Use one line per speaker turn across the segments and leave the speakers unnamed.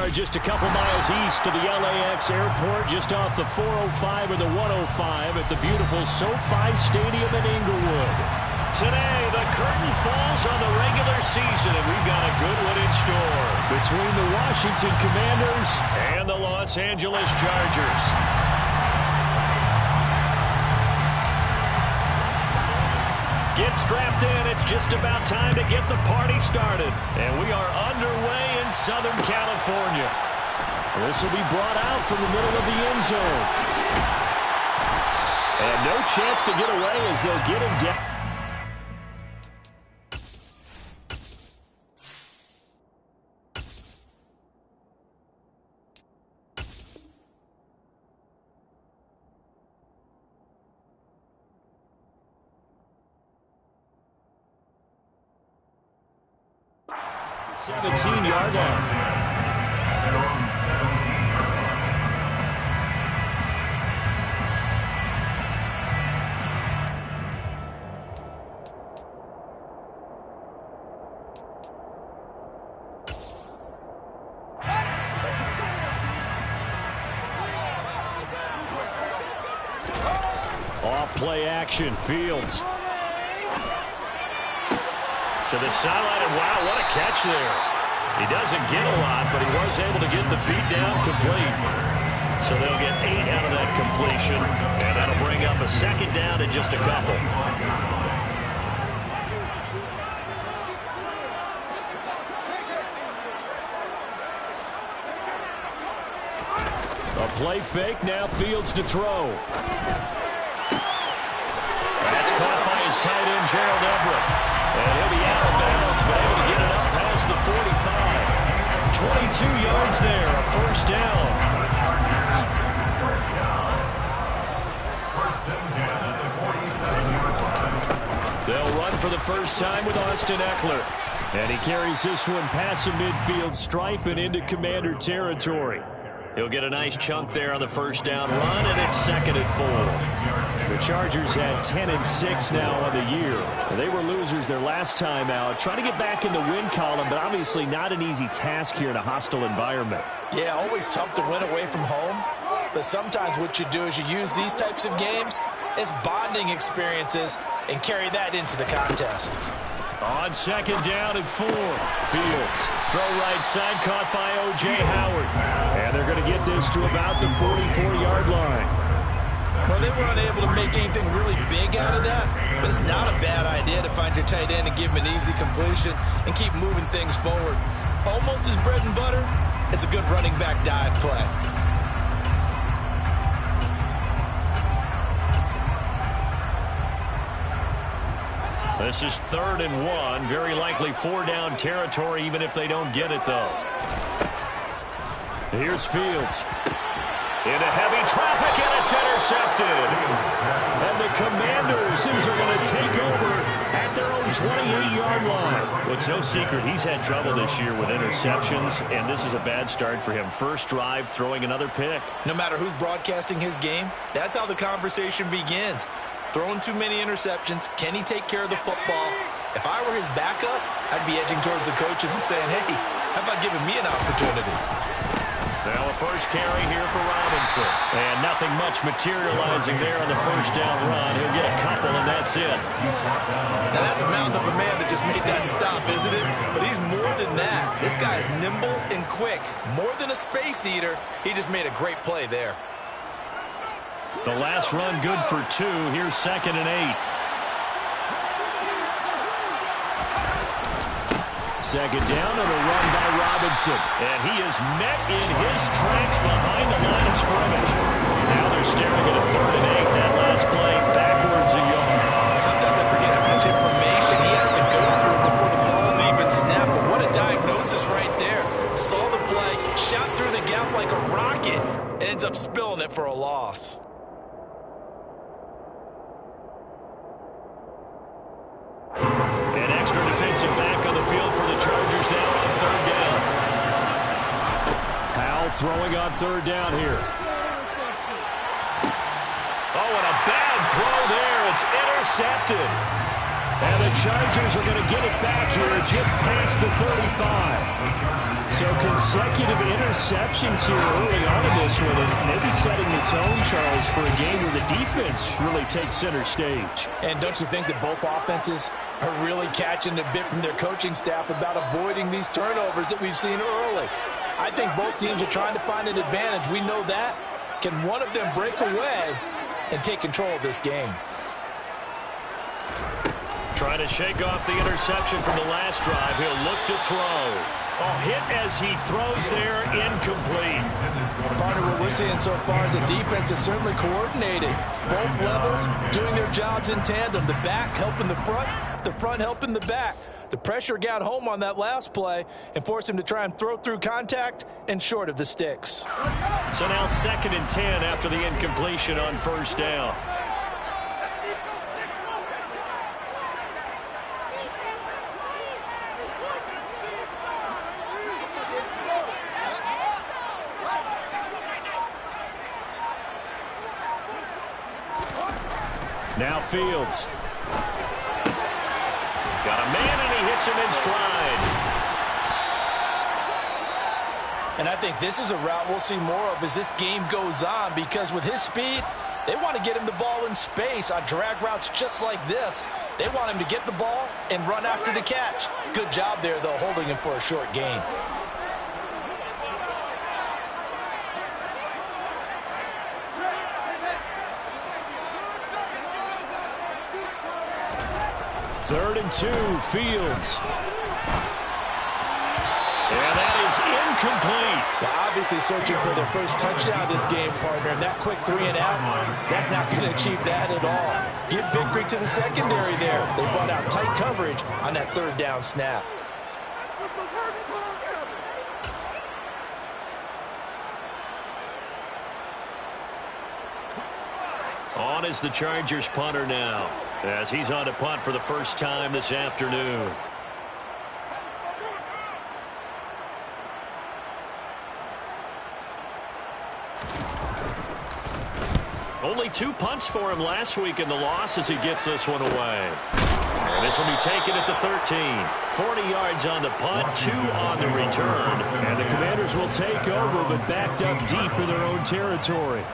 are just a couple miles east of the LAX airport, just off the 405 or the 105 at the beautiful SoFi Stadium in Inglewood.
Today, the curtain falls on the regular season, and we've got a good one in store.
Between the Washington Commanders
and the Los Angeles Chargers. Get strapped in. It's just about time to get the party started. And we are underway in Southern California.
This will be brought out from the middle of the end zone. And no chance to get away as they'll get him down. The 17-yard line. Off play action, Fields.
To the sideline, and wow, what a catch there. He doesn't get a lot, but he was able to get the feet down complete. So they'll get 8 out of that completion, and that'll bring up a second down and just a couple.
A play fake, now Fields to throw.
That's caught by his tight end, Gerald Everett. And he'll be out of bounds, but able to get it up past the 45. 22 yards there, a first down.
They'll run for the first time with Austin Eckler. And he carries this one past the midfield stripe and into Commander territory.
He'll get a nice chunk there on the first down run, and it's 2nd and 4.
The Chargers had 10-6 now on the year. They were losers their last time out. Trying to get back in the win column, but obviously not an easy task here in a hostile environment.
Yeah, always tough to win away from home. But sometimes what you do is you use these types of games as bonding experiences and carry that into the contest.
On 2nd down and 4.
Fields, throw right side, caught by O.J. Howard. And they're going to get this to about the 44-yard line.
Well, they were unable to make anything really big out of that, but it's not a bad idea to find your tight end and give him an easy completion and keep moving things forward. Almost as bread and butter as a good running back dive play.
This is 3rd and 1. Very likely 4-down territory, even if they don't get it, though.
Here's Fields.
Into heavy traffic, and it's intercepted.
And the Commanders, things are going to take over at their own 28-yard line.
Well, it's no secret he's had trouble this year with interceptions, and this is a bad start for him. First drive, throwing another pick.
No matter who's broadcasting his game, that's how the conversation begins. Throwing too many interceptions. Can he take care of the football? If I were his backup, I'd be edging towards the coaches and saying, hey, how about giving me an opportunity?
Now a first carry here for Robinson.
And nothing much materializing there on the first down run. He'll get a couple, and that's it.
Now that's a mountain of a man that just made that stop, isn't it? But he's more than that. This guy is nimble and quick. More than a space eater. He just made a great play there.
The last run good for 2. Here's 2nd and 8. Second down and a run by Robinson.
And he is met in his tracks behind the line of scrimmage.
Now they're staring at a 3rd and 8. That last play backwards a yard.
Sometimes I forget how much information he has to go through before the ball's even snapped. But what a diagnosis right there. Saw the play, shot through the gap like a rocket, and ends up spilling it for a loss.
An extra defensive back on the field for the Chargers now on 3rd down.
Powell throwing on 3rd down here.
Oh, and a bad throw there. It's intercepted.
And the Chargers are going to get it back here just past the 35. So consecutive interceptions here early on in this one, and maybe setting the tone, Charles, for a game where the defense really takes center stage.
And don't you think that both offenses are really catching a bit from their coaching staff about avoiding these turnovers that we've seen early? I think both teams are trying to find an advantage. We know that. Can one of them break away and take control of this game?
Trying to shake off the interception from the last drive. He'll look to throw. Oh, hit as he throws there, incomplete.
Partner, what we're seeing so far is the defense is certainly coordinated. Both levels doing their jobs in tandem. The back helping the front helping the back. The pressure got home on that last play and forced him to try and throw through contact and short of the sticks.
So now 2nd and 10 after the incompletion on first down.
Now Fields.
Got a man, and he hits him in stride.
And I think this is a route we'll see more of as this game goes on, because with his speed, they want to get him the ball in space on drag routes just like this. They want him to get the ball and run after the catch. Good job there, though, holding him for a short gain.
Third and 2, Fields.
And that is incomplete.
Well, obviously searching for their first touchdown this game, partner. And that quick 3 and out, that's not going to achieve that at all. Give victory to the secondary there. They brought out tight coverage on that 3rd down snap.
On is the Chargers punter now, as he's on to punt for the first time this afternoon. Only 2 punts for him last week in the loss as he gets this one away. And this will be taken at the 13. 40 yards on the punt, 2 on the return.
And the Commanders will take over, but backed up deep in their own territory.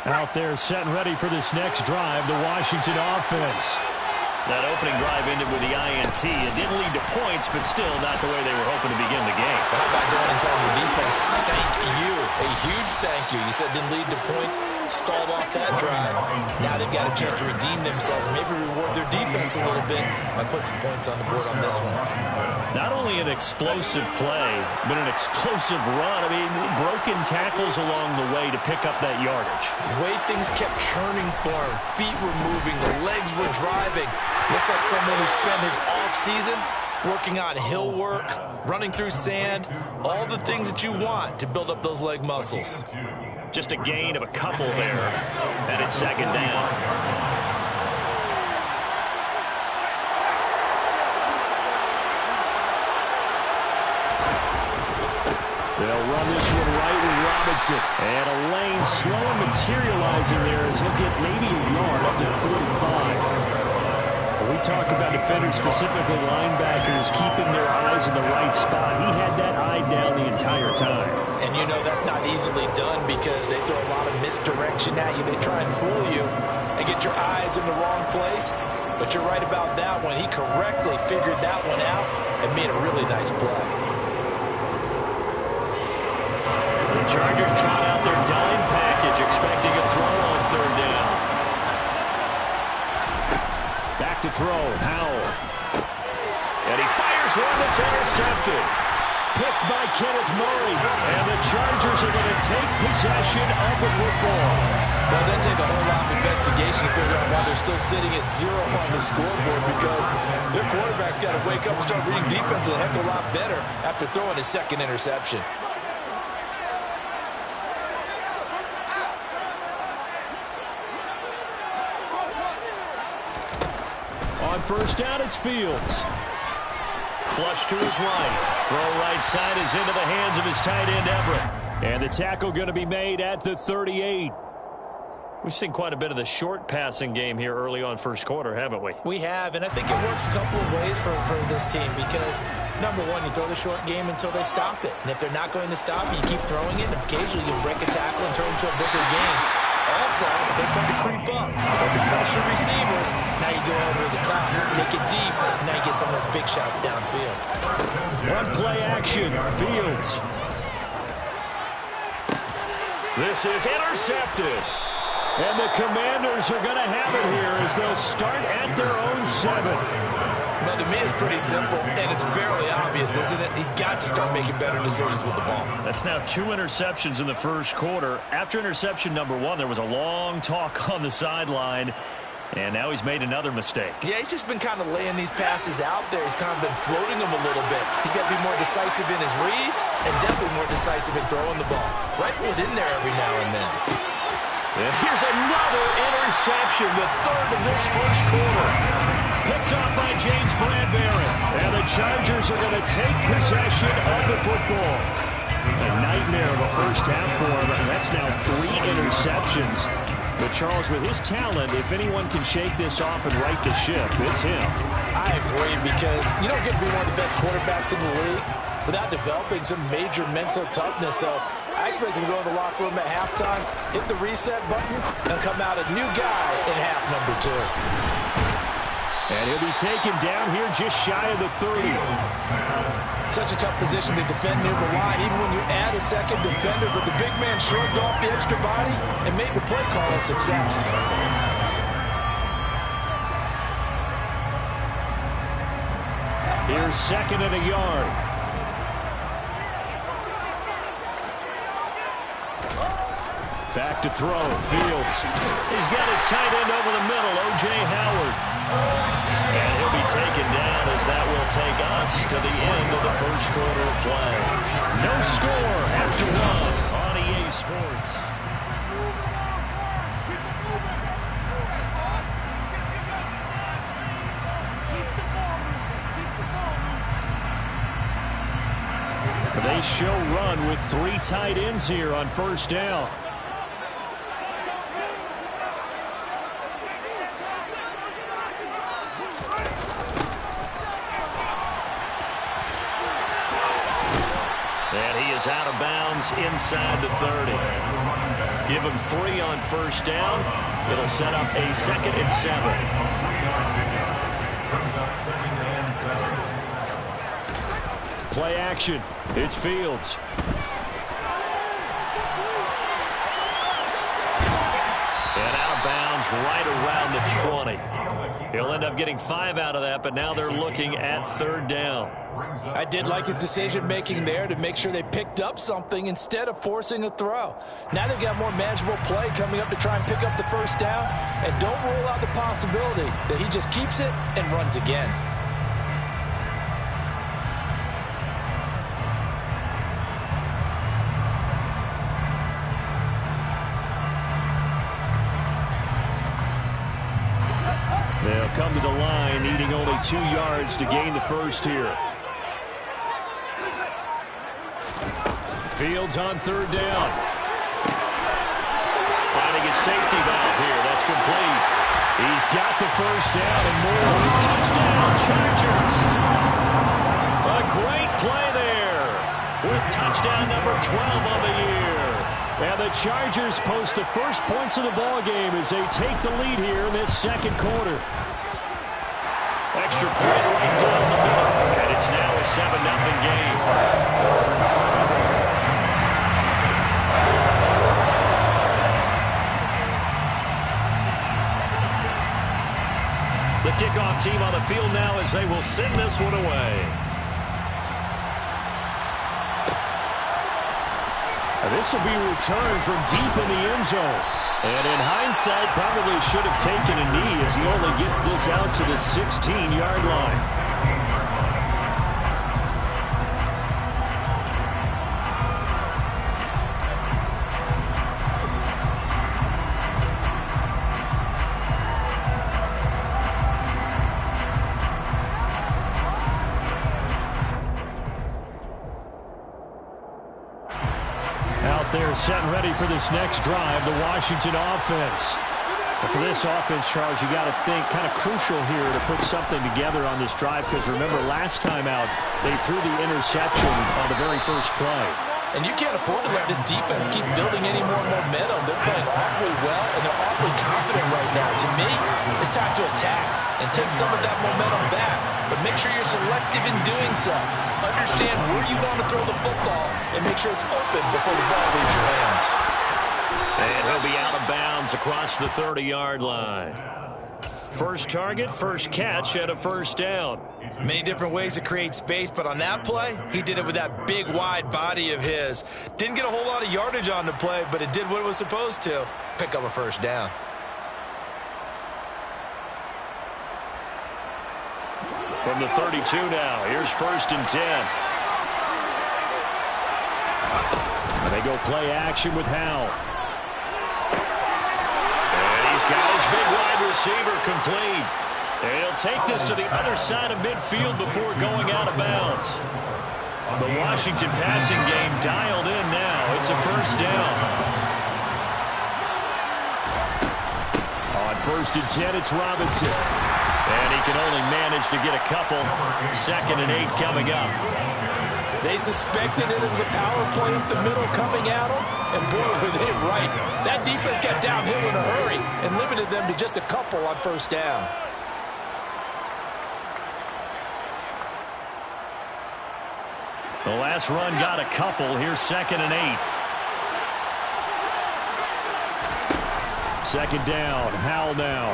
Out there set and ready for this next drive, the Washington offense.
That opening drive ended with the INT. It didn't lead to points, but still not the way they were hoping to begin the game.
How about going and telling the defense, thank you, a huge thank you. You said it didn't lead to points, stalled off that drive. Now they've got a chance to redeem themselves, maybe reward their defense a little bit by putting some points on the board on this one.
Not only an explosive play, but an explosive run. I mean, broken tackles along the way to pick up that yardage.
The way things kept churning for him, feet were moving, the legs were driving. Looks like someone who spent his off-season working on hill work, running through sand, all the things that you want to build up those leg muscles.
Just a gain of a couple there, and it's 2nd down.
They'll run this one right with Robinson. And a lane slow and materializing there as he'll get maybe a yard up to the 45. When we talk about defenders, specifically linebackers, keeping their eyes in the right spot, he had that eye down the entire time.
And you know that's not easily done because they throw a lot of misdirection at you. They try and fool you and get your eyes in the wrong place. But you're right about that one. He correctly figured that one out and made a really nice play.
The Chargers trot out their dime package, expecting a throw on 3rd down.
Back to throw, Howell.
And he fires one that's intercepted.
Picked by Kenneth Murray. And the Chargers are going to take possession of the football.
Well, it doesn't take a whole lot of investigation to figure out why they're still sitting at 0 on the scoreboard, because their quarterback's got to wake up and start reading defense a heck of a lot better after throwing his 2nd interception.
On first down, it's Fields.
Flush to his right. Throw right side is into the hands of his tight end, Everett.
And the tackle going to be made at the 38.
We've seen quite a bit of the short passing game here early on first quarter, haven't we?
We have, and I think it works a couple of ways for this team because, number one, you throw the short game until they stop it. And if they're not going to stop it, you keep throwing it, and occasionally you break a tackle and turn it into a bigger game. Also, if they start to creep up, start to pressure receivers, now you go over the top, take it deep, and now you get some of those big shots downfield.
One play action, Fields.
This is intercepted.
And the Commanders are going to have it here as they'll start at their own 7.
Well, to me, it's pretty simple, and it's fairly obvious, isn't it? He's got to start making better decisions with the ball.
That's now 2 interceptions in the first quarter. After interception number 1, there was a long talk on the sideline, and now he's made another mistake.
Yeah, he's just been kind of laying these passes out there. He's kind of been floating them a little bit. He's got to be more decisive in his reads and definitely more decisive in throwing the ball. Rifle it in there every now and then.
And here's another interception, the third of this first quarter. Picked off by James Bradbury.
And the Chargers are going to take possession of the football. A nightmare of a first half for him. That's now 3 interceptions. But Charles, with his talent, if anyone can shake this off and right the ship, it's him.
I agree, because you don't get to be one of the best quarterbacks in the league without developing some major mental toughness. So I expect him to go in the locker room at halftime, hit the reset button, and come out a new guy in half number 2.
And he'll be taken down here just shy of the 30.
Such a tough position to defend near the line, even when you add a second defender. But the big man shrugged off the extra body and made the play call a success.
Here's 2nd and a yard. Back to throw. Fields.
He's got his tight end over the middle, O.J. Howard. And he'll be taken down as that will take us to the end of the first quarter of play. No score after 1 on EA Sports.
They show run with 3 tight ends here on first down.
And he is out of bounds inside the 30. Give him 3 on first down. It'll set up a 2nd and 7.
Play action. It's Fields.
And out of bounds right around the 20. He'll end up getting 5 out of that, but now they're looking at 3rd down.
I did like his decision-making there to make sure they picked up something instead of forcing a throw. Now they've got more manageable play coming up to try and pick up the first down, and don't rule out the possibility that he just keeps it and runs again.
They'll come to the line, needing only 2 yards to gain the first here. Fields on 3rd down.
Finding his safety valve here. That's complete.
He's got the first down and more.
Touchdown, Chargers. A great play there with touchdown number 12 on the year.
And the Chargers post the first points of the ball game as they take the lead here in this 2nd quarter.
Extra point right down the middle. And it's now a 7-0 game. The kickoff team on the field now as they will send this one away.
This will be returned from deep in the end zone. And in hindsight, probably should have taken a knee as he only gets this out to the 16-yard line. Out there They're set and ready for this next drive, the Washington offense. And for this offense, Charles, you got to think kind of crucial here to put something together on this drive, because remember, last time out, they threw the interception on the very first play.
And you can't afford to let this defense keep building any more momentum. They're playing awfully well, and they're awfully confident right now. To me, it's time to attack and take some of that momentum back. But make sure you're selective in doing so. Understand where you want to throw the football and make sure it's open before the ball leaves your hands.
And he'll be out of bounds across the 30-yard line. First target, first catch, and a first down.
Many different ways to create space, but on that play, he did it with that big, wide body of his. Didn't get a whole lot of yardage on the play, but it did what it was supposed to. Pick up a first down.
From the 32 now, here's 1st and 10.
And they go play action with Howell.
He's got his big wide receiver complete. And he'll take this to the other side of midfield before going out of bounds. The Washington passing game dialed in now. It's a first down.
On 1st and 10, it's Robinson.
And he can only manage to get a couple. 2nd and 8 coming up.
They suspected it was a power play up the middle coming at them, and boy, were they right. That defense got downhill in a hurry and limited them to just a couple on first down.
The last run got a couple. Here's 2nd and 8.
2nd down, Howell now.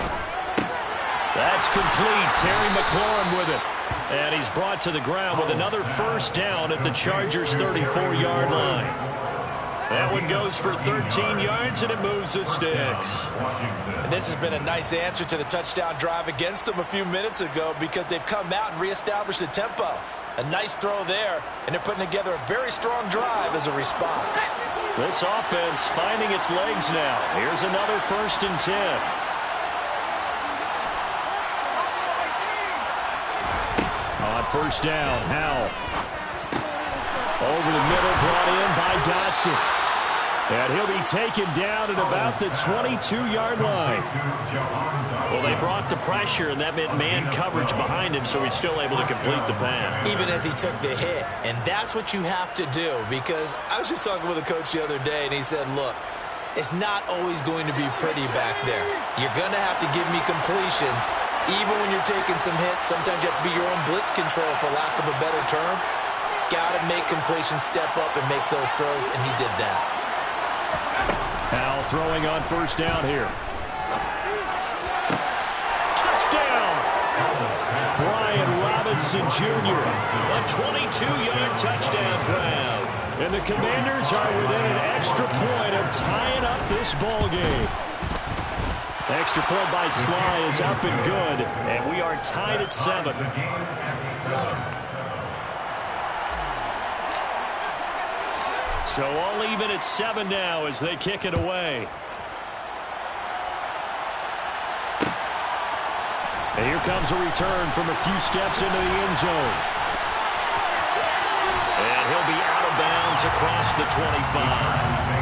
That's complete. Terry McLaurin with it. And he's brought to the ground with another first down at the Chargers' 34-yard line. That one goes for 13 yards, and it moves the sticks.
And this has been a nice answer to the touchdown drive against them a few minutes ago, because they've come out and reestablished the tempo. A nice throw there, and they're putting together a very strong drive as a response.
This offense finding its legs now. Here's another 1st and 10.
On 1st down, Howell. Over the middle, brought in by Dotson. And he'll be taken down at about the 22-yard line.
Well, they brought the pressure, and that meant man coverage behind him, so he's still able to complete the pass.
Even as he took the hit. And that's what you have to do, because I was just talking with a coach the other day, and he said, look, it's not always going to be pretty back there. You're going to have to give me completions. Even when you're taking some hits, sometimes you have to be your own blitz control, for lack of a better term. Got to make completions, step up, and make those throws, and he did that.
Howell throwing on 1st down here.
Touchdown!
Brian Robinson Jr.
A 22-yard touchdown grab.
And the Commanders are within an extra point of tying up this ball game. Extra point by Sly is up and good.
And we are tied at 7. So all even at 7 now as they kick it away.
And here comes a return from a few steps into the end zone.
And he'll be out of bounds across the 25.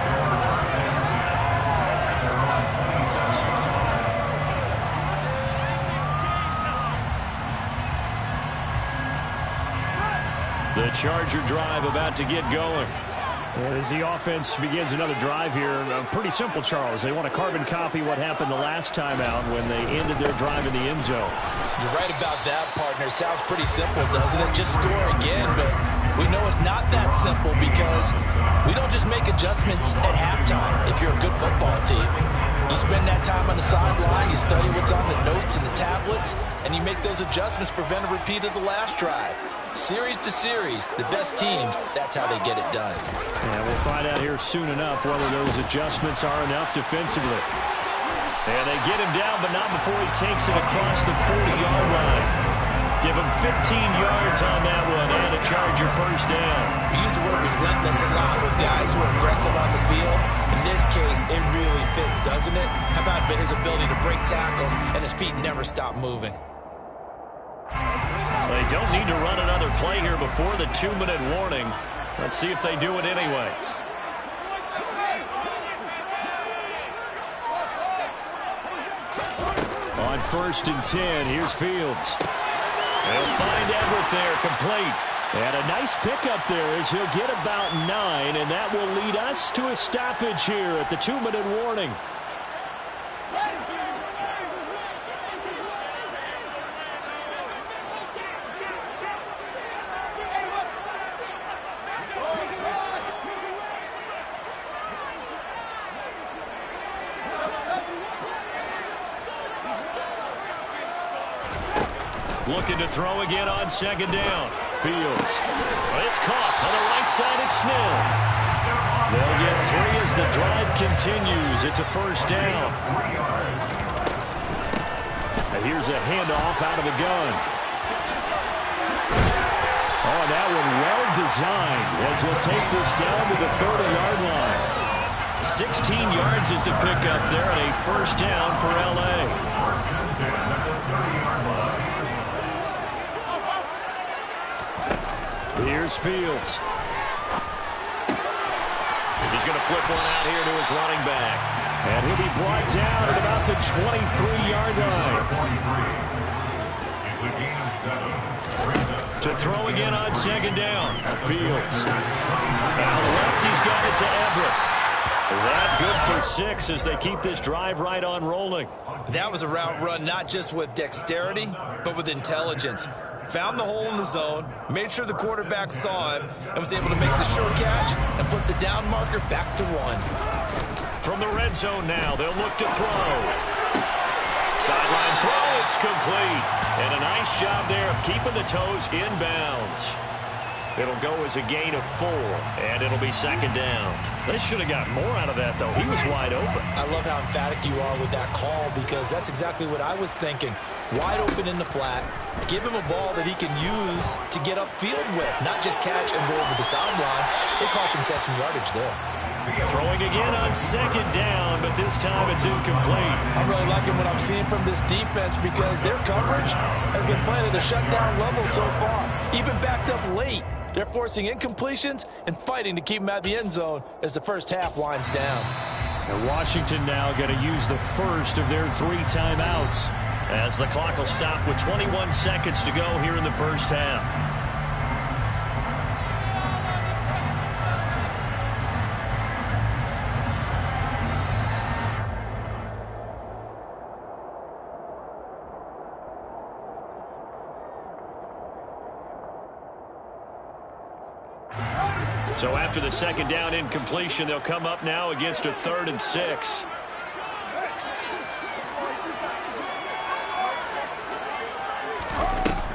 The Charger drive about to get going. As the offense begins another drive here, pretty simple, Charles. They want to carbon copy what happened the last time out when they ended their drive in the end zone.
You're right about that, partner. Sounds pretty simple, doesn't it? Just score again, but we know it's not that simple, because we don't just make adjustments at halftime if you're a good football team. You spend that time on the sideline, you study what's on the notes and the tablets, and you make those adjustments, prevent a repeat of the last drive. Series to series, the best teams, that's how they get it done.
And we'll find out here soon enough whether those adjustments are enough defensively.
And they get him down, but not before he takes it across the 40-yard line. Give him 15 yards on that one, and a Charger first down.
We use the word relentless a lot with guys who are aggressive on the field. In this case, it really fits, doesn't it? How about his ability to break tackles and his feet never stop moving?
They don't need to run another play here before the 2-minute warning. Let's see if they do it anyway.
On 1st and 10, here's Fields. They'll find Everett there, complete. And a nice pickup there as he'll get about 9, and that will lead us to a stoppage here at the 2-minute warning.
Looking to throw again on 2nd down.
Fields.
It's caught on the right side. It's Snell. They'll get 3 as the drive continues. It's a 1st down.
And here's a handoff out of the gun. Oh, that one well designed as he'll take this down to the 30-yard line.
16 yards is the pickup there, and a 1st down for L.A.
Here's Fields.
He's going to flip one out here to his running back.
And he'll be brought down at about the 23-yard line.
To throw again on 2nd down.
Fields.
Now left, he's got it to Everett. That good for 6 as they keep this drive right on rolling.
That was a route run not just with dexterity, but with intelligence. Found the hole in the zone, made sure the quarterback saw him, and was able to make the sure catch and flip the down marker back to 1.
From the red zone now, they'll look to throw. Sideline throw, it's complete. And a nice job there of keeping the toes inbounds. It'll go as a gain of 4, and it'll be 2nd down. They should have got more out of that, though. He was wide open.
I love how emphatic you are with that call, because that's exactly what I was thinking. Wide open in the flat. Give him a ball that he can use to get upfield with, not just catch and go over the sideline. It cost himself some yardage there.
Throwing again on 2nd down, but this time it's incomplete.
I'm really liking what I'm seeing from this defense because their coverage has been playing at a shutdown level so far, even backed up late. They're forcing incompletions and fighting to keep them out of the end zone as the first half winds down.
And Washington now going to use the first of their 3 timeouts.
As the clock will stop with 21 seconds to go here in the first half. So after the 2nd down incompletion, they'll come up now against a 3rd and 6.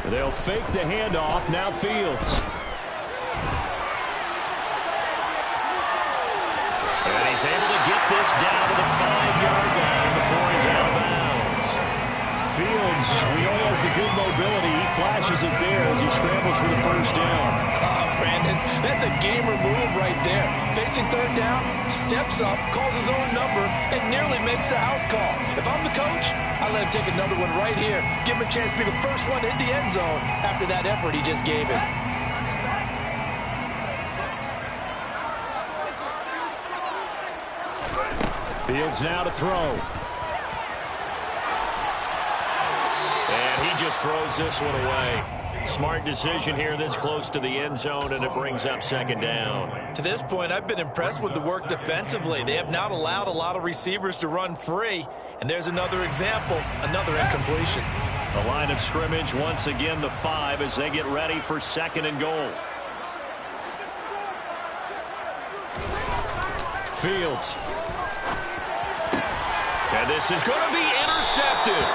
They'll fake the handoff. Now Fields.
And he's able to get this down to the 5-yard line before he's out of bounds.
Fields, we know he has the good mobility. He flashes it there as he scrambles for the 1st down.
Brandon, that's a gamer move right there. Facing 3rd down, steps up, calls his own number, and nearly makes the house call. If I'm the coach, I let him take another one right here. Give him a chance to be the first one in the end zone after that effort he just gave him.
Fields now to throw.
And he just throws this one away. Smart decision here this close to the end zone, and it brings up 2nd down.
To this point, I've been impressed with the work defensively. They have not allowed a lot of receivers to run free. And there's another example, another incompletion.
The line of scrimmage, once again, the 5 as they get ready for 2nd and goal.
Fields.
And this is going to be intercepted.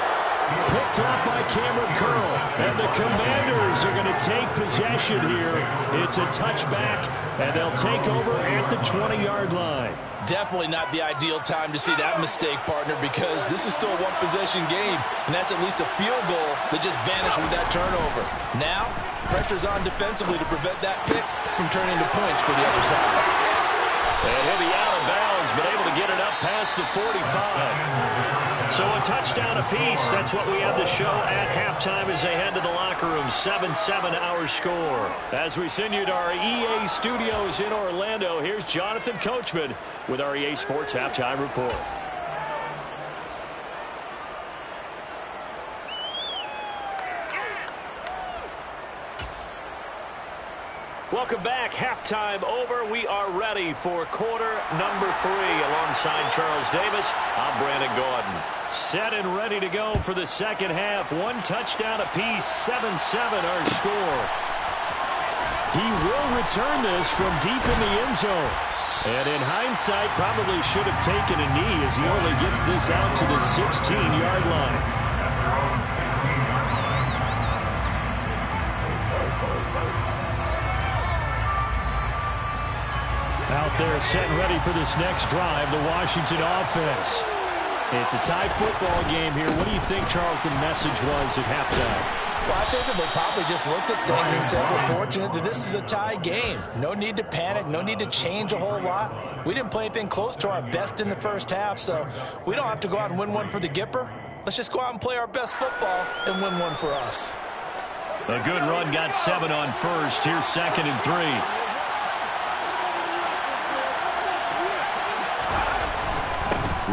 Picked off by Cameron Curl. And the Commanders are going to take possession here. It's a touchback, and they'll take over at the 20-yard line.
Definitely not the ideal time to see that mistake, partner, because this is still a one-possession game, and that's at least a field goal that just vanished with that turnover. Now, pressure's on defensively to prevent that pick from turning to points for the other side.
And he'll be out of bounds, but able to get it up past the 45. So a touchdown apiece. That's what we have to show at halftime as they head to the locker room. 7-7 our score. As we send you to our EA studios in Orlando, here's Jonathan Coachman with our EA Sports Halftime Report. Welcome back. Halftime over. We are ready for quarter number 3. Alongside Charles Davis, I'm Brandon Gaudin. Set and ready to go for the second half. 1 touchdown apiece. 7-7 our score.
He will return this from deep in the end zone. And in hindsight, probably should have taken a knee as he only gets this out to the 16-yard line. Out there set and ready for this next drive, the Washington offense. It's a tie football game here. What do you think, Charles, the message was at halftime?
Well, I think that they probably just looked at things and said, we're fortunate that this is a tie game. No need to panic, no need to change a whole lot. We didn't play anything close to our best in the first half, so we don't have to go out and win one for the Gipper. Let's just go out and play our best football and win one for us.
A good run got 7 on first. Here's 2nd and 3.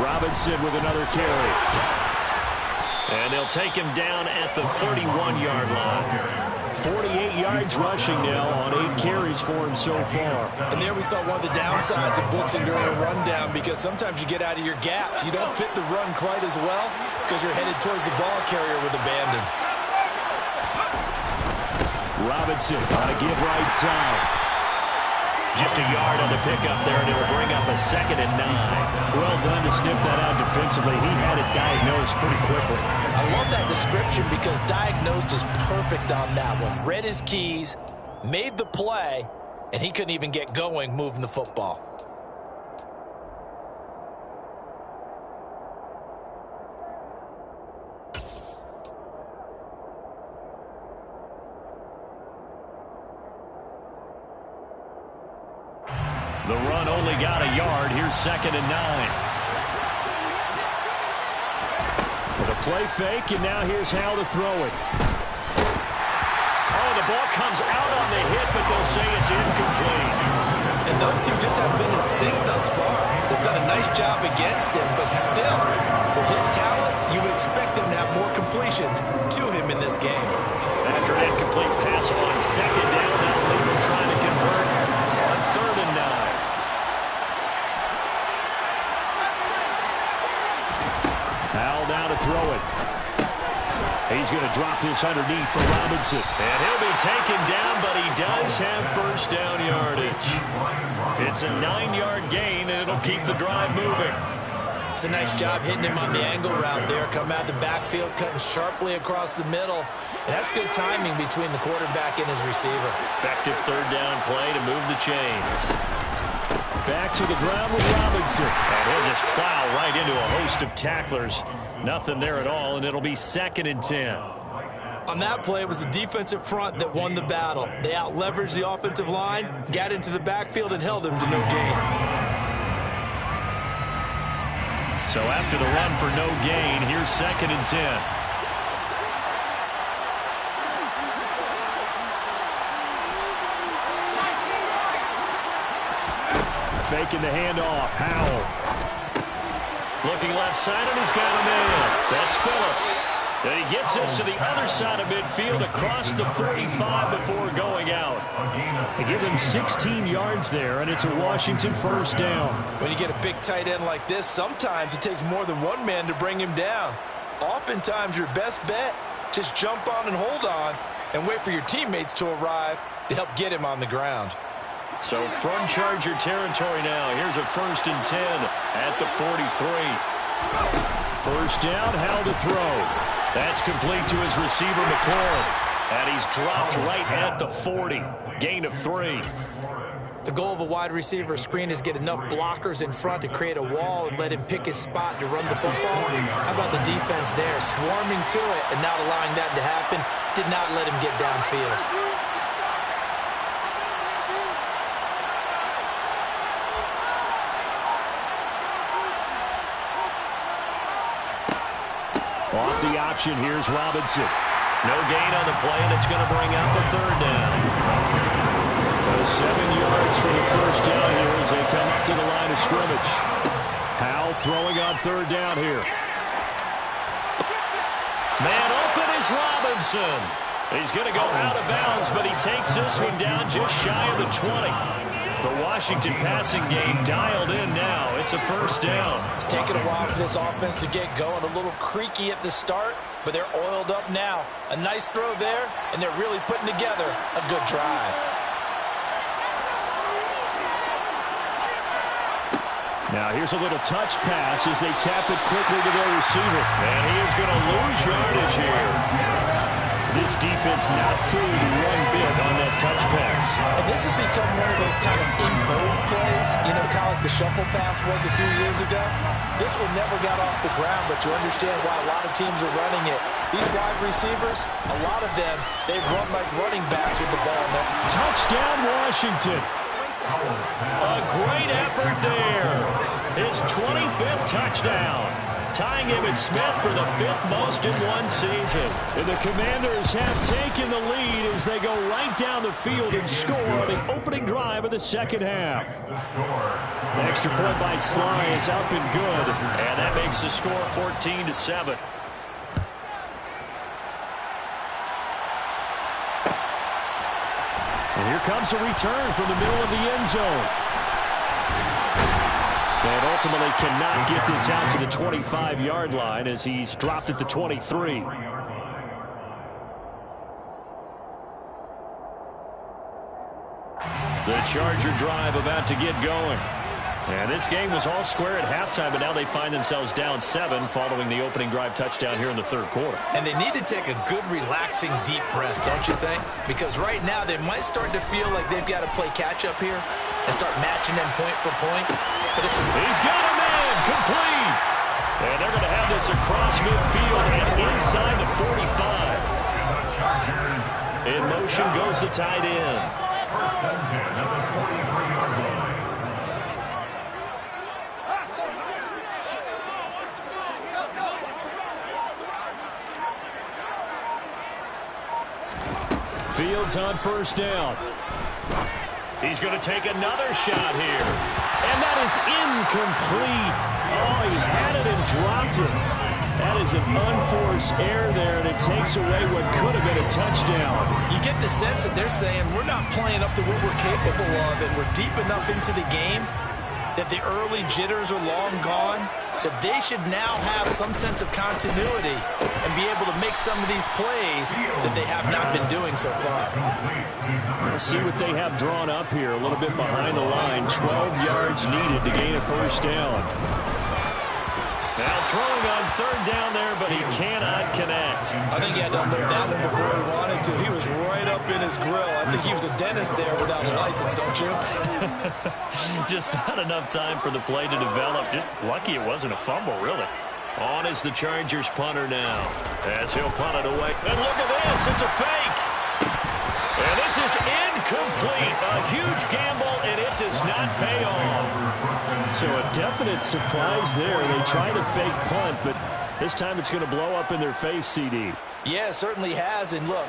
Robinson with another carry.
And they'll take him down at the 31-yard line.
48 yards rushing now on 8 carries for him so far.
And there we saw one of the downsides of blitzing during a rundown, because sometimes you get out of your gaps. You don't fit the run quite as well because you're headed towards the ball carrier with abandon.
Robinson on a give right side.
Just a yard on the pickup there, and it'll bring up a 2nd and 9.
Well done to sniff that out defensively. He had it diagnosed pretty quickly.
I love that description because diagnosed is perfect on that one. Read his keys, made the play, and he couldn't even get going moving the football.
The run only got a yard. Here's 2nd and 9.
With a play fake, and now here's how to throw it.
Oh, the ball comes out on the hit, but they'll say it's incomplete.
And those two just haven't been in sync thus far. They've done a nice job against him, but still, with his talent, you would expect him to have more completions to him in this game.
After an incomplete pass on 2nd down, that'll leave him trying to convert on 3rd and 9.
Howell now to throw it. He's going to drop this underneath for Robinson.
And he'll be taken down, but he does have 1st down yardage. It's a 9-yard gain, and it'll keep the drive moving.
It's a nice job hitting him on the angle route there. Coming out the backfield, cutting sharply across the middle. And that's good timing between the quarterback and his receiver.
Effective 3rd down play to move the chains.
Back to the ground with Robinson.
And he'll just plow right into a host of tacklers. Nothing there at all, and it'll be 2nd and 10.
On that play, it was the defensive front that won the battle. They out-leveraged the offensive line, got into the backfield, and held him to no gain.
So after the run for no gain, here's 2nd and 10.
Faking the handoff. Howell.
Looking left side, and he's got a man. That's Phillips. And he gets us to the other side of midfield across the 45 before going out.
They give him 16 yards there, and it's a Washington 1st down.
When you get a big tight end like this, sometimes it takes more than one man to bring him down. Oftentimes, your best bet, just jump on and hold on and wait for your teammates to arrive to help get him on the ground.
So from Charger territory now, here's a 1st and 10 at the 43.
1st down, Howell to throw.
That's complete to his receiver, McLaurin. And he's dropped right at the 40. Gain of 3.
The goal of a wide receiver screen is get enough blockers in front to create a wall and let him pick his spot to run the football. How about the defense there, swarming to it and not allowing that to happen? Did not let him get downfield.
Off the option, here's Robinson.
No gain on the play, and it's going to bring up a 3rd down.
So 7 yards for the 1st down here as they come up to the line of scrimmage. Howell throwing on 3rd down here.
Man open is Robinson. He's going to go out of bounds, but he takes this one down just shy of the 20. The Washington passing game dialed in now. It's a first down.
It's taken a while for this offense to get going. A little creaky at the start, but they're oiled up now. A nice throw there, and they're really putting together a good drive.
Now here's a little touch pass as they tap it quickly to their receiver.
And he is going to lose yardage here.
This defense not fooled one bit on that touch pass.
And this has become one of those kind of in vogue plays, you know, kind of like the shuffle pass was a few years ago. This one never got off the ground, but you understand why a lot of teams are running it. These wide receivers, a lot of them, they run like running backs with the ball.
Touchdown, Washington.
A great effort there. His 25th touchdown. Tying him and Smith for the 5th most in one season.
And the Commanders have taken the lead as they go right down the field and score on the opening drive of the second half. The extra point by Sly is up and good.
And that makes the score 14-7.
And here comes a return from the middle of the end zone. And ultimately cannot get this out to the 25-yard line as he's dropped at the 23.
The Charger drive about to get going. And this game was all square at halftime, but now they find themselves down 7 following the opening drive touchdown here in the third quarter.
And they need to take a good, relaxing, deep breath, don't you think? Because right now they might start to feel like they've got to play catch-up here and start matching them point for point. But if
he's got a man complete. And they're going to have this across midfield and inside the 45. In motion goes the tight end.
Fields on first down.
He's going to take another shot here.
And that is incomplete. Oh, he had it and dropped it. That is an unforced error there, and it takes away what could have been a touchdown.
You get the sense that they're saying we're not playing up to what we're capable of, and we're deep enough into the game that the early jitters are long gone, that they should now have some sense of continuity and be able to make some of these plays that they have not been doing so far.
Let's see what they have drawn up here. A little bit behind the line. 12 yards needed to gain a first down.
Now throwing on third down there, but he cannot connect.
I think he had to unload that one before he wanted to. He was right up in his grill. I think he was a dentist there without a license, don't you?
Just not enough time for the play to develop. Just lucky it wasn't a fumble, really. On is the Chargers punter now, as he'll punt it away. And look at this, it's a fake. And this is incomplete. A huge gamble, and it does not pay off.
So a definite surprise there. They try to fake punt, but this time it's going to blow up in their face, CD.
Yeah, it certainly has. And look,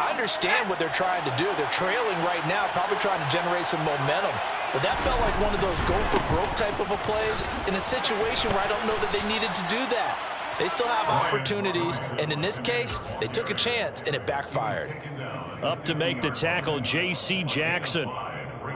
I understand what they're trying to do. They're trailing right now, probably trying to generate some momentum. But that felt like one of those go-for-broke type of a plays in a situation where I don't know that they needed to do that. They still have opportunities, and in this case, they took a chance, and it backfired.
Up to make the tackle, J.C. Jackson.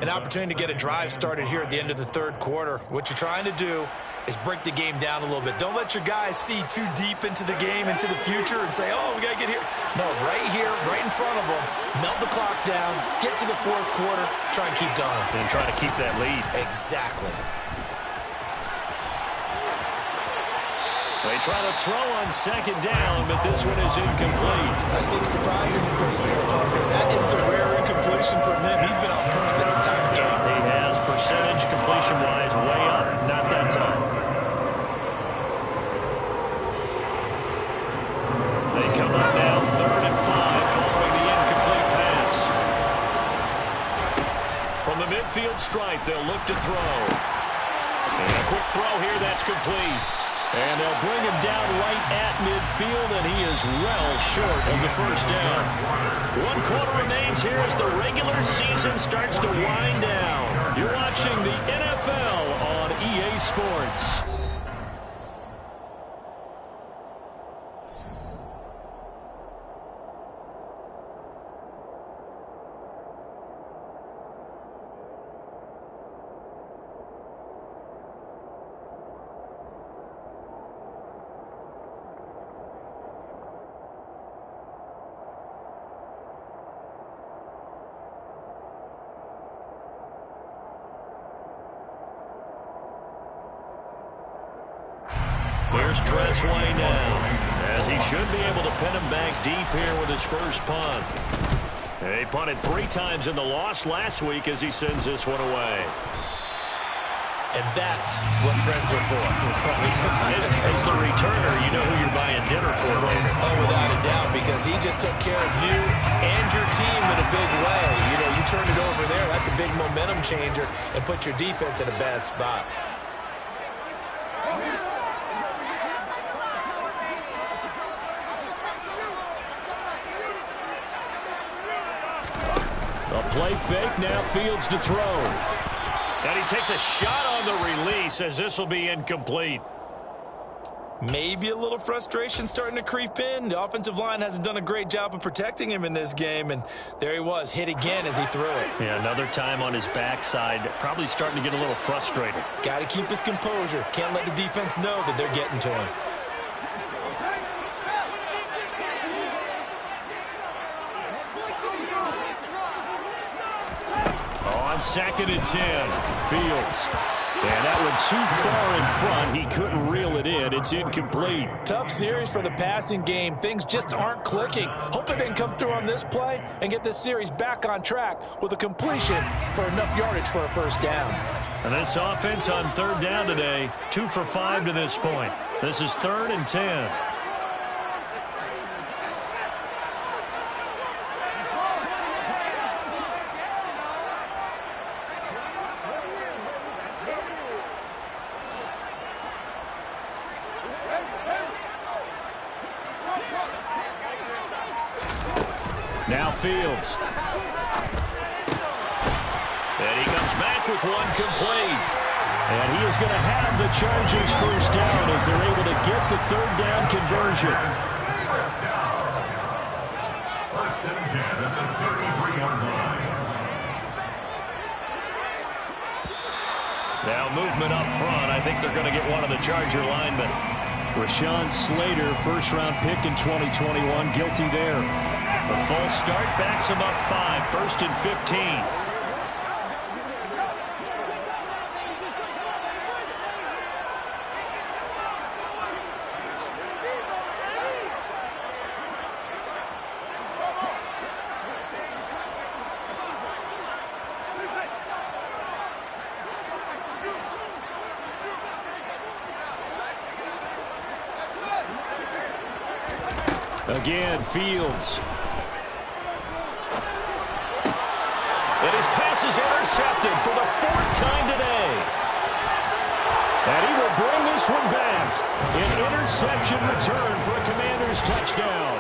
An opportunity to get a drive started here at the end of the third quarter. What you're trying to do is break the game down a little bit. Don't let your guys see too deep into the game, into the future, and say, oh, we got to get here. No, right here, right in front of them, melt the clock down, get to the fourth quarter, try and keep going.
And try to keep that lead.
Exactly.
They try to throw on second down, but this one is incomplete.
I see the surprise in your face there, partner. That is a rare incompletion from him. He's been on point this entire game.
He has percentage completion-wise way up. Not that time. They come up now 3rd and 5 following the incomplete pass. From the midfield stripe, they'll look to throw. And a quick throw here, that's complete. And they'll bring him down right at midfield, and he is well short of the first down. 1 quarter remains here as the regular season starts to wind down. You're watching the NFL on EA Sports. Here's Tressway now, as he should be able to pin him back deep here with his first punt. He punted 3 times in the loss last week as he sends this one away.
And that's what friends are for.
As the returner, you know who you're buying dinner for later.
Oh, without a doubt, because he just took care of you and your team in a big way. You know, you turned it over there. That's a big momentum changer and put your defense in a bad spot.
A play fake, now Fields to throw.
And he takes a shot on the release as this will be incomplete.
Maybe a little frustration starting to creep in. The offensive line hasn't done a great job of protecting him in this game, and there he was, hit again as he threw it.
Yeah, another time on his backside, probably starting to get a little frustrated.
Got to keep his composure. Can't let the defense know that they're getting to him.
On 2nd and 10,
Fields. And that one too far in front. He couldn't reel it in. It's incomplete.
Tough series for the passing game. Things just aren't clicking. Hoping they can come through on this play and get this series back on track with a completion for enough yardage for a first down.
And this offense on 3rd down today, 2 for 5 to this point. This is 3rd and 10.
Now Fields.
And he comes back with one complete.
And he is going to have the Chargers first down as they're able to get the 3rd down conversion.
First and 10 at the 33-yard line.
Now movement up front. I think they're going to get one of the Charger linemen.
Rashawn Slater, first-round pick in 2021, guilty there.
The false start backs him up 5, 1st and 15.
Again, Fields.
And his pass is intercepted for the 4th time today.
And he will bring this one back. An interception return for a Commanders touchdown.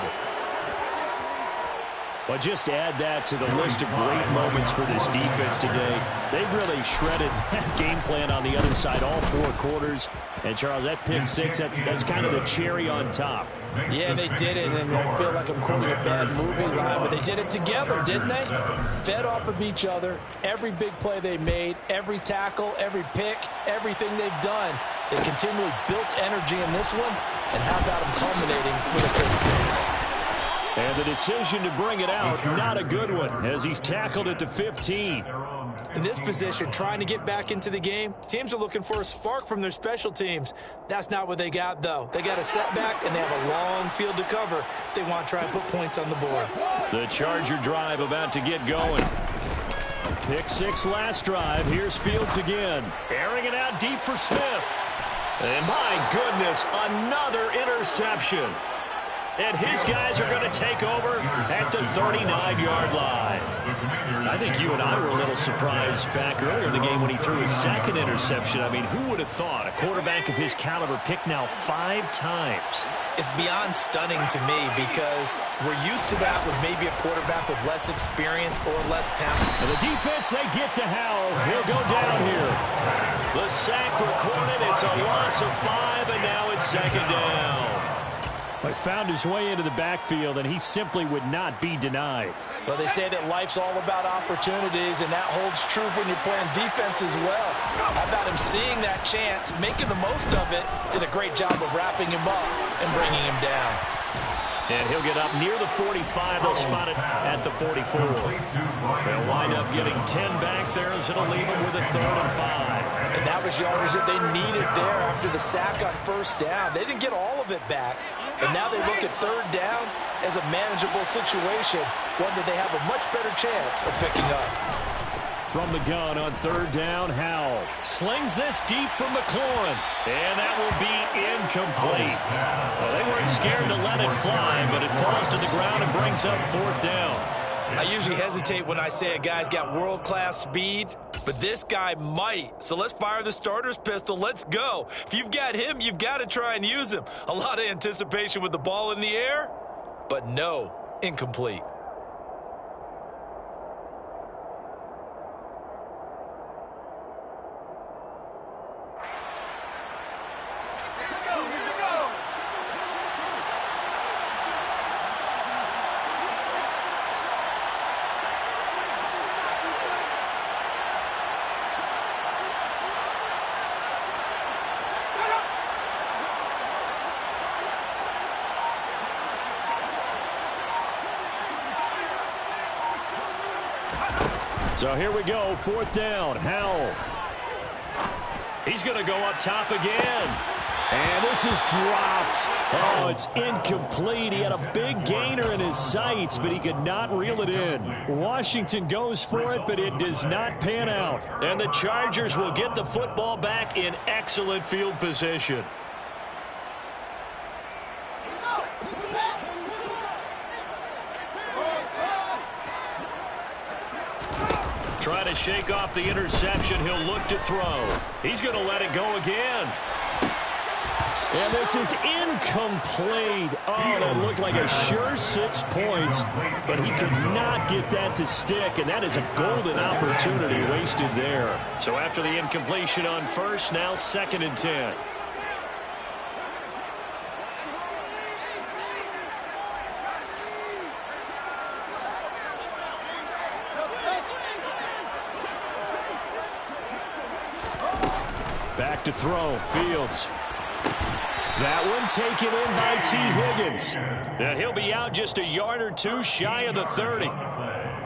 But just add that to the list of great moments for this defense today. They've really shredded that game plan on the other side all 4 quarters. And, Charles, that pick 6, that's kind of the cherry on top.
Yeah, they did it, and I feel like I'm quoting a bad movie line, but they did it together, didn't they? Fed off of each other, every big play they made, every tackle, every pick, everything they've done. They continually built energy in this one, and how about them culminating with a pick 6?
And the decision to bring it out, not a good one, as he's tackled at the 15.
In this position, trying to get back into the game, teams are looking for a spark from their special teams. That's not what they got, though. They got a setback, and they have a long field to cover if they want to try and put points on the board.
The Charger drive about to get going. Pick 6 last drive. Here's Fields again.
Airing it out deep for Smith. And my goodness, another interception. And his guys are going to take over at the 39-yard line.
I think you and I were a little surprised back earlier in the game when he threw his 2nd interception. I mean, who would have thought a quarterback of his caliber picked now 5 times?
It's beyond stunning to me because we're used to that with maybe a quarterback with less experience or less talent.
And the defense, they get to Howell. He'll go down here.
The sack recorded. It's a loss of 5, and now it's 2nd down.
But found his way into the backfield, and he simply would not be denied.
Well, they say that life's all about opportunities, and that holds true when you're playing defense as well. How about him seeing that chance, making the most of it, did a great job of wrapping him up and bringing him down.
And he'll get up near the 45. They'll spot it at the 44. They'll wind up getting 10 back there as it'll leave them with a 3rd and 5.
And that was yardage that they needed there after the sack on 1st down. They didn't get all of it back, but now they look at 3rd down as a manageable situation, one that they have a much better chance of picking up.
From the gun on 3rd down, Howell
Slings this deep from McLaurin, and that will be incomplete. Well, they weren't scared to let it fly, but it falls to the ground and brings up 4th down.
I usually hesitate when I say a guy's got world-class speed, but this guy might. So let's fire the starter's pistol. Let's go. If you've got him, you've got to try and use him. A lot of anticipation with the ball in the air, but no, incomplete.
So here we go, 4th down, Howell.
He's going to go up top again.
And this is dropped. Oh, it's incomplete. He had a big gainer in his sights, but he could not reel it in. Washington goes for it, but it does not pan out.
And the Chargers will get the football back in excellent field position. Trying to shake off the interception. He'll look to throw. He's going to let it go again.
And this is incomplete. Oh, that looked like a sure 6 points, but he could not get that to stick, and that is a golden opportunity wasted there.
So after the incompletion on 1st, now 2nd and 10.
Back to throw, Fields. That one taken in by T. Higgins.
Now he'll be out just a yard or 2 shy of the 30.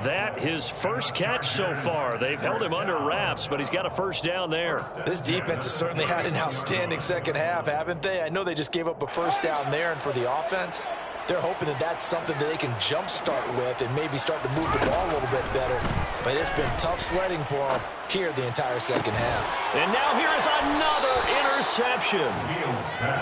That his first catch so far. They've held him under wraps, but he's got a 1st down there.
This defense has certainly had an outstanding 2nd half, haven't they? I know they just gave up a 1st down there, and for the offense, they're hoping that that's something that they can jumpstart with and maybe start to move the ball a little bit better. But it's been tough sledding for them here the entire 2nd half.
And now here is another interception.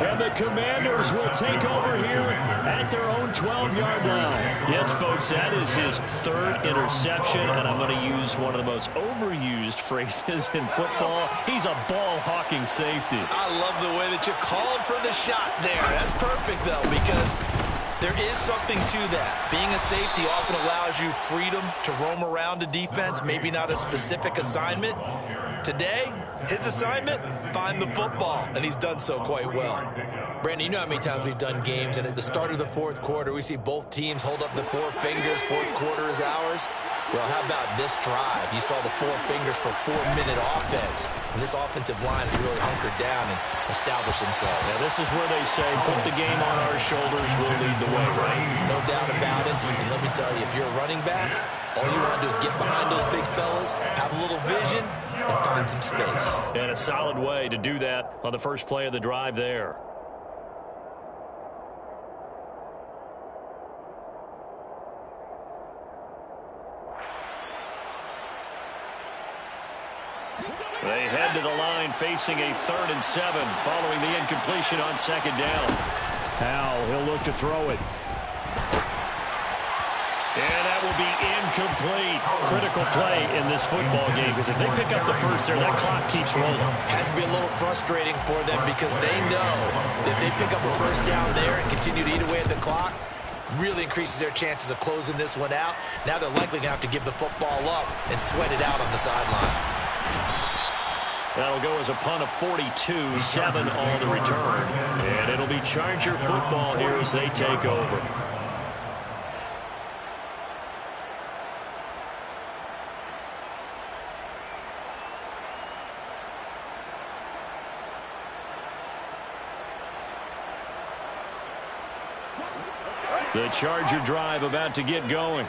And the Commanders will take over here at their own 12-yard line.
Yes, folks, that is his 3rd interception, and I'm going to use one of the most overused phrases in football. He's a ball-hawking safety.
I love the way that you called for the shot there. That's perfect, though, because there is something to that. Being a safety often allows you freedom to roam around a defense, maybe not a specific assignment. Today, his assignment, find the football, and he's done so quite well. Brandon, you know how many times we've done games, and at the start of the 4th quarter, we see both teams hold up the 4 fingers, 4th quarter is ours. Well, how about this drive? You saw the 4 fingers for 4-minute offense, and this offensive line has really hunkered down and established themselves.
Now, this is where they say, put the game on our shoulders, we'll lead the way, right?
No doubt about it, and let me tell you, if you're a running back, all you want to do is get behind those big fellas, have a little vision, and find some space.
And a solid way to do that on the first play of the drive there. They head to the line facing a 3rd and 7 following the incompletion on 2nd down.
Howell, he'll look to throw it.
And that will be incomplete. Critical play in this football game, because if they pick up the 1st there, that clock keeps rolling.
Has to be a little frustrating for them because they know that they pick up a 1st down there and continue to eat away at the clock, really increases their chances of closing this one out. Now they're likely going to have to give the football up and sweat it out on the sideline.
That'll go as a punt of 42, 7 on the return. And it'll be Charger football here as they take over.
The Charger drive about to get going.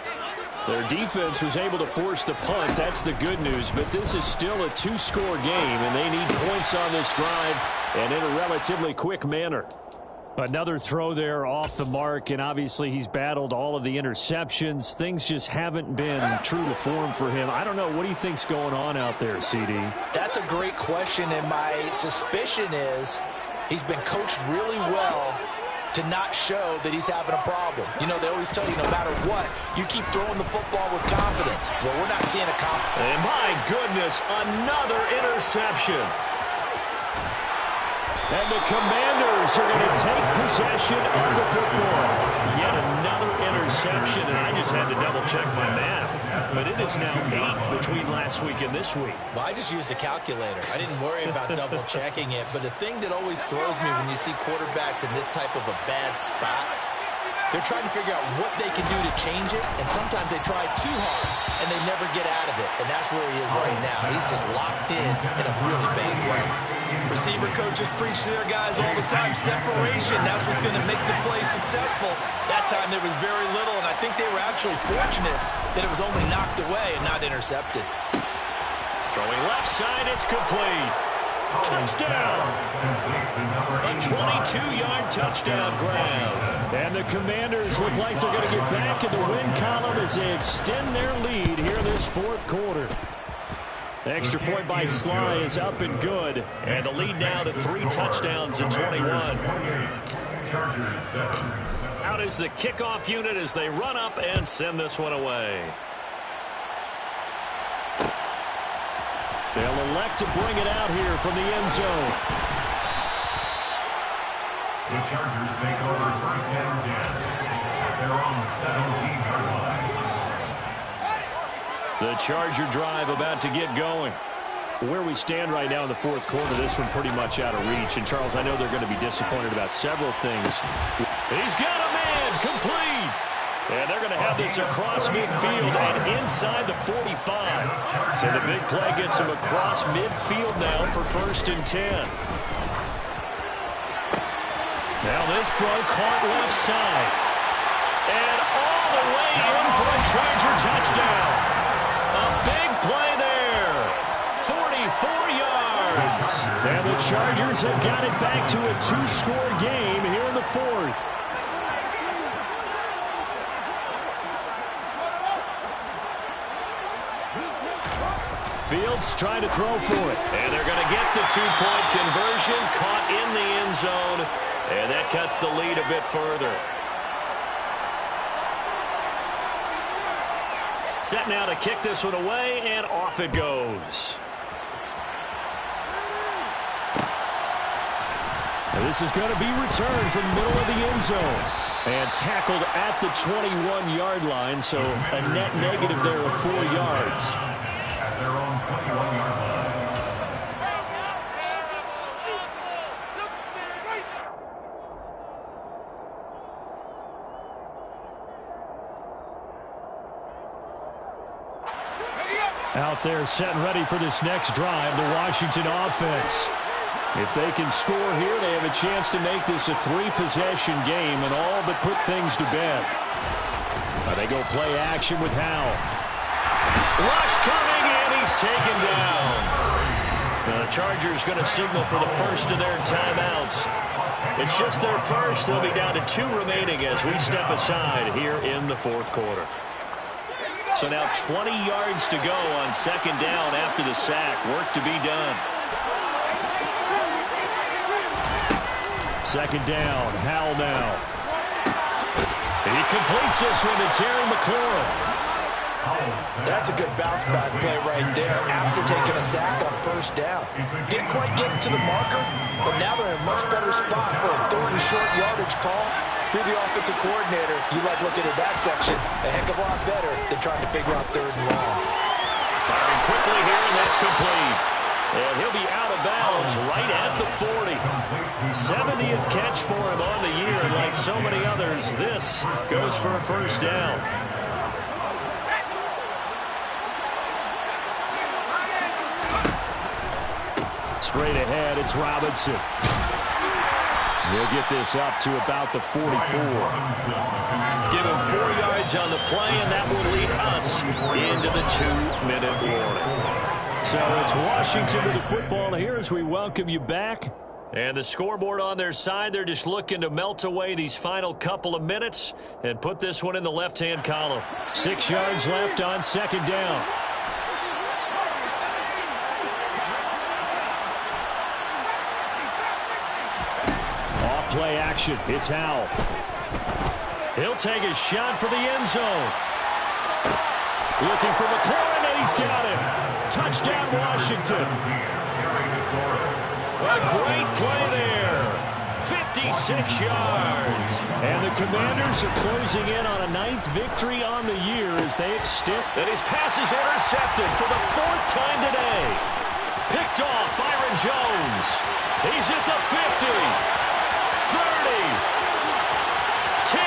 Their defense was able to force the punt. That's the good news. But this is still a two-score game, and they need points on this drive and in a relatively quick manner. Another throw there off the mark, and obviously he's battled all of the interceptions. Things just haven't been true to form for him. I don't know. What do you think's going on out there, CD?
That's a great question, and my suspicion is he's been coached really well to not show that he's having a problem. You know, they always tell you no matter what, you keep throwing the football with confidence. Well, we're not seeing a confidence.
And my goodness, another interception.
And the Commanders are going to take possession of the football.
Yet another interception, and I just had to double-check my math. But it is now 8 between last week and this week.
Well, I just used a calculator. I didn't worry about double-checking it. But the thing that always throws me when you see quarterbacks in this type of a bad spot, they're trying to figure out what they can do to change it, and sometimes they try too hard, and they never get out of it. And that's where he is right now. He's just locked in a really bad way.
Receiver coaches preach to their guys all the time. Separation, that's what's going to make the play successful. That time there was very little, and I think they were actually fortunate that it was only knocked away and not intercepted.
Throwing left side, it's complete. Touchdown. A 22-yard touchdown grab.
And the Commanders look like they're going to get back in the win column as they extend their lead here in this fourth quarter. The extra point by Sly is up and good.
And the lead now to 3 touchdowns in 21. Out is the kickoff unit as they run up and send this one away.
They'll elect to bring it out here from the end zone.
The Chargers take over first and 10 at their own 17-yard line.
The Charger drive about to get going. Where we stand right now in the fourth quarter, this one pretty much out of reach. And, Charles, I know they're going to be disappointed about several things.
He's got a man complete. And they're going to have this across midfield and inside the 45. So the big play gets him across midfield now for first and 10.
Now this throw caught left side.
And all the way in for a Charger touchdown. A big play there. 44 yards.
And the Chargers have got it back to a 2-score game here in the fourth. Fields trying to throw for it.
And they're going to get the 2-point conversion, caught in the end zone, and that cuts the lead a bit further. Set now to kick this one away, and off it goes.
And this is going to be returned from the middle of the end zone. And tackled at the 21-yard line, so a net negative there of 4 yards.
Their own 21-yard line.
Out there set and ready for this next drive, the Washington offense. If they can score here, they have a chance to make this a 3-possession game and all but put things to bed. They go play action with Howell.
Rush coming, and he's taken down. Now the Chargers going to signal for the first of their timeouts. It's just their first. They'll be down to 2 remaining as we step aside here in the fourth quarter. So now 20 yards to go on second down after the sack. Work to be done.
Second down, Howell now. And he completes this one to Terry McLaurin.
That's a good bounce-back play right there after taking a sack on first down. Didn't quite get it to the marker, but now they're in a much better spot for a 3rd and short yardage call. Through the offensive coordinator, you like looking at that section a heck of a lot better than trying to figure out 3rd and long.
Firing quickly here, and that's complete. And he'll be out of bounds right at the 40. 70th catch for him on the year, and like so many others, this goes for a first down.
Straight ahead, it's Robinson. He'll get this up to about the 44.
Give him 4 yards on the play, and that will lead us into the 2-minute warning.
So it's Washington with the football here as we welcome you back.
And the scoreboard on their side, they're just looking to melt away these final couple of minutes and put this one in the left-hand column.
6 yards left on second down. Off-play action. It's Howell.
He'll take a shot for the end zone.
Looking for McLaurin, and he's got him. Touchdown, Washington.
A great play there. 56 yards.
And the Commanders are closing in on a 9th victory on the year as they extend.
And his pass is intercepted for the 4th time today. Picked off Byron Jones. He's at the 50. 30. 10.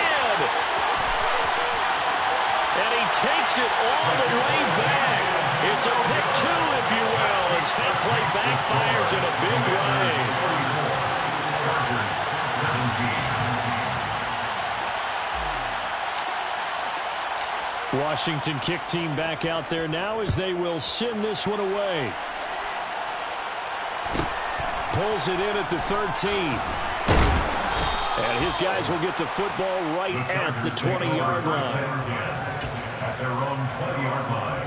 And he takes it all the way back. It's a pick 2, if you will, as that play backfires in a big way.
Washington kick team back out there now as they will send this one away. Pulls it in at the 13. And his guys will get the football right at the 20-yard line.
At their own 20-yard line.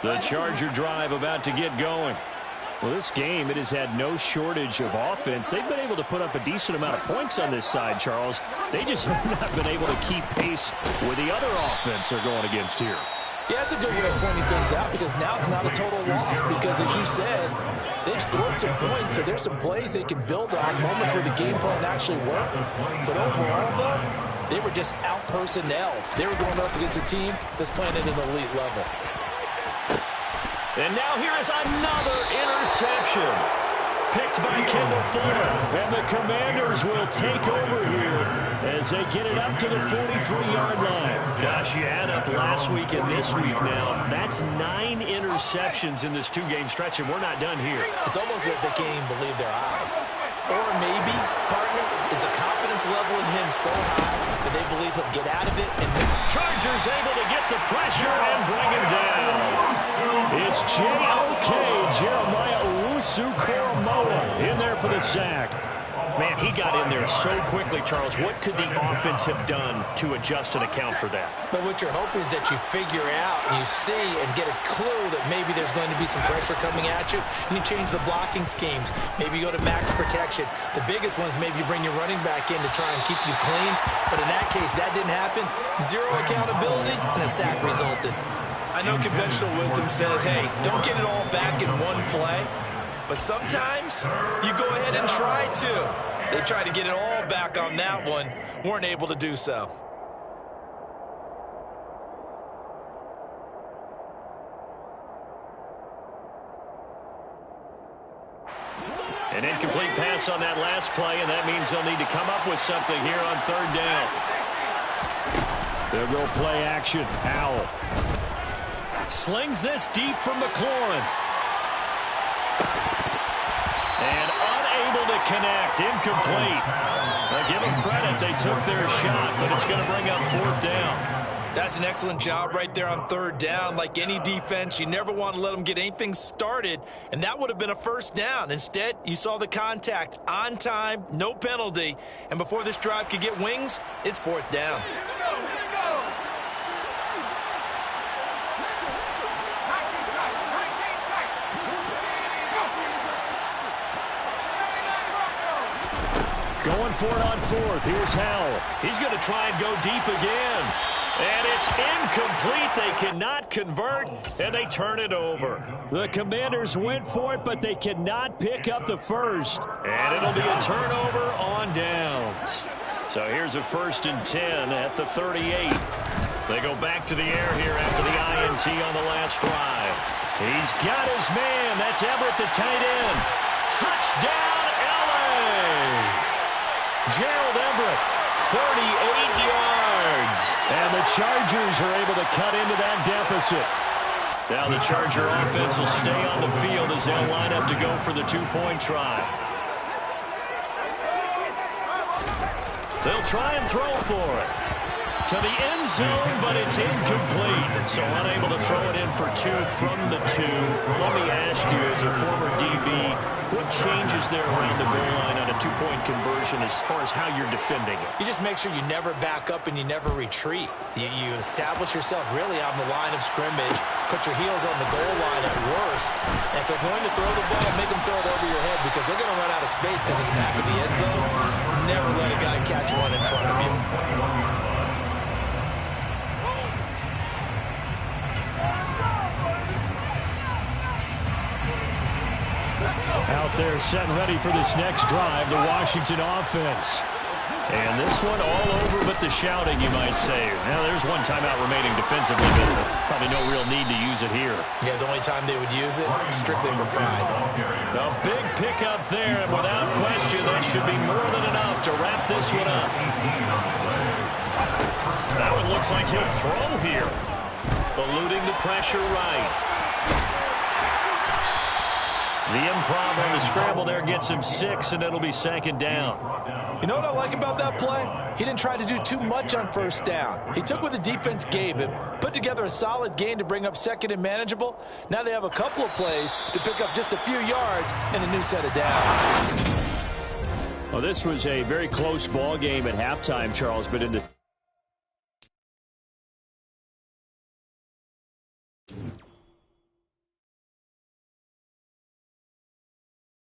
The Charger drive about to get going. Well, this game, it has had no shortage of offense. They've been able to put up a decent amount of points on this side, Charles. They just have not been able to keep pace with the other offense they're going against here.
Yeah, it's a good way of pointing things out because now it's not a total loss because, as you said, they've scored some points, so there's some plays they can build on, moments where the game plan actually worked. But overall, though, they were just out-personnelled. They were going up against a team that's playing at an elite level.
And now here is another interception. Picked by Kendall Fuller.
And the Commanders will take over here as they get it up to the 43-yard line.
Gosh, you add up last week and this week now. That's 9 interceptions in this 2-game stretch, and we're not done here.
It's almost as if they can't even believe their eyes. Or maybe, partner, is the confidence level in him so high that they believe he'll get out of it. And
Chargers able to get the pressure and bring him down.
It's J.O.K. Jeremiah Owusu-Koramoah in there for the sack.
Man, he got in there so quickly, Charles. What could the offense have done to adjust and account for that?
But what you're hoping is that you figure out and you see and get a clue that maybe there's going to be some pressure coming at you, and you change the blocking schemes. Maybe you go to max protection. The biggest one is maybe you bring your running back in to try and keep you clean. But in that case, that didn't happen. 0 accountability, and a sack resulted.
I know conventional wisdom says, hey, don't get it all back in one play. But sometimes you go ahead and try to. They tried to get it all back on that one. Weren't able to do so.
An incomplete pass on that last play, and that means they'll need to come up with something here on 3rd down.
They'll go play action. Howell
slings this deep from McLaurin. And unable to connect. Incomplete. Now give them credit. They took their shot, but it's going to bring up 4th down.
That's an excellent job right there on 3rd down. Like any defense, you never want to let them get anything started, and that would have been a 1st down. Instead, you saw the contact on time, no penalty, and before this drive could get wings, it's 4th down.
going for it on 4th. Here's Howell.
He's going to try and go deep again. And it's incomplete. They cannot convert, and they turn it over.
The Commanders went for it, but they cannot pick up the first.
And it'll be a turnover on downs. So here's a 1st and 10 at the 38. They go back to the air here after the INT on the last drive. He's got his man. That's Everett, the tight end. Touchdown, L.A. Gerald Everett, 38 yards.
And the Chargers are able to cut into that deficit.
Now the Charger offense will stay on the field as they'll line up to go for the two-point try. They'll try and throw for it. To the end zone, but it's incomplete. So unable to throw it in for two from the two. Let me ask you, as a former DB, what changes there around the goal line on a two-point conversion as far as how you're defending it?
You just make sure you never back up and you never retreat. You establish yourself really on the line of scrimmage, put your heels on the goal line at worst. And if they're going to throw the ball, make them throw it over your head because they're going to run out of space because of the back of the end zone. Never let a guy catch one in front of you.
Out there set and ready for this next drive, the Washington offense.
And this one all over but the shouting, you might say. Now, there's one timeout remaining defensively, but probably no real need to use it here.
Yeah, the only time they would use it, strictly for pride.
A big pickup there, and without question, that should be more than enough to wrap this one up. That one looks like he'll throw here. Eluding the pressure right. The improv on the scramble there gets him 6, and it'll be second down.
You know what I like about that play? He didn't try to do too much on first down. He took what the defense gave him, put together a solid gain to bring up second and manageable. Now they have a couple of plays to pick up just a few yards and a new set of downs.
Well, this was a very close ball game at halftime, Charles, but in the